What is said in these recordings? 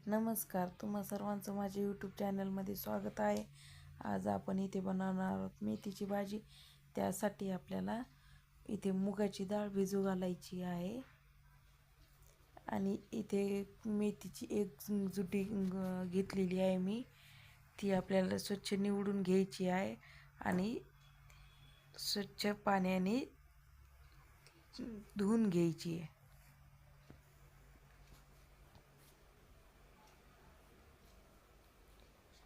नमस्कार, तुम्हा सर्वांचं माझ्या यूट्यूब चॅनलमध्ये स्वागत आहे. आज आपण इथे बनवणार आहोत मेथीची भाजी. त्यासाठी आपल्याला इथे मुगाची डाळ भिजू घालायची आहे आणि इथे मेथीची एक जुडी घेतलेली आहे मी. ती आपल्याला स्वच्छ निवडून घ्यायची आहे आणि स्वच्छ पाण्याने धुवून घ्यायची आहे.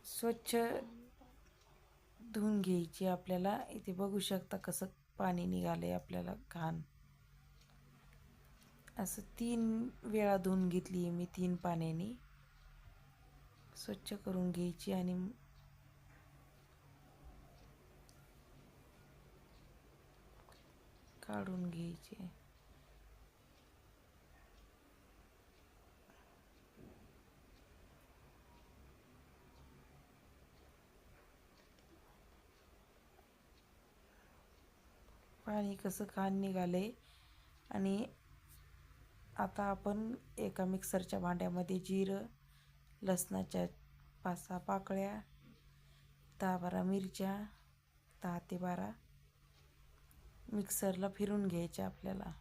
स्वच्छ धुवून घ्यायची आपल्याला. इथे बघू शकता कसं पाणी निघालंय आपल्याला घाण. असं 3 वेळा धुवून घेतली आहे मी. 3 पाण्याने स्वच्छ करून घ्यायची आणि काढून घ्यायची. पाणी कसं घाण निघालंय. आणि आता आपण एका मिक्सरच्या भांड्यामध्ये जिरं, लसणाच्या 5-6 पाकळ्या, 10-12 मिरच्या, 10 ते 12 मिक्सरला फिरून घ्यायच्या आपल्याला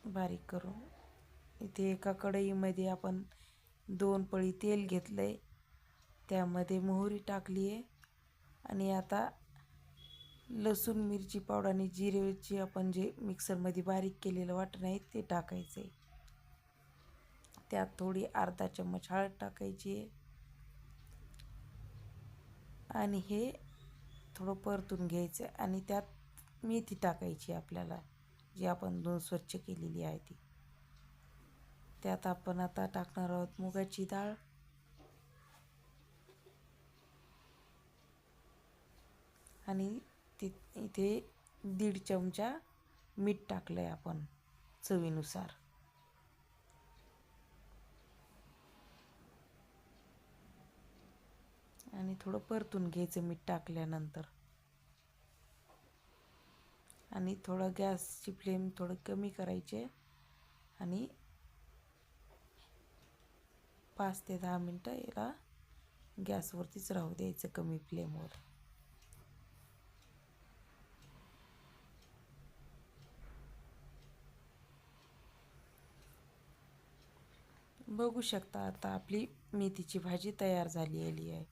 बारीक करून. इथे एका कढईमध्ये आपण 2 पळी तेल घेतलंय. त्यामध्ये मोहरी टाकली आहे आणि आता लसूण, मिरची पावडर आणि जिरेची आपण जे मिक्सरमध्ये बारीक केलेलं वाटण आहे ते टाकायचं आहे. त्यात थोडी अर्धा चम्मच हळद टाकायची आहे आणि हे थोडं परतून घ्यायचं आणि त्यात मेथी टाकायची आपल्याला, जी आपण धुवून स्वच्छ केलेली आहे ती. त्यात आपण आता टाकणार आहोत मुगाची डाळ आणि इथे 1.5 चमचा मीठ टाकलं आहे आपण चवीनुसार. आणि थोडं परतून घ्यायचं मीठ टाकल्यानंतर. आणि थोडं गॅसची फ्लेम थोडं कमी करायचे आणि 5 ते 10 मिनटं याला गॅसवरतीच राहू द्यायचं कमी फ्लेमवर. बघू शकता आता आपली मेथीची भाजी तयार झालेली आहे.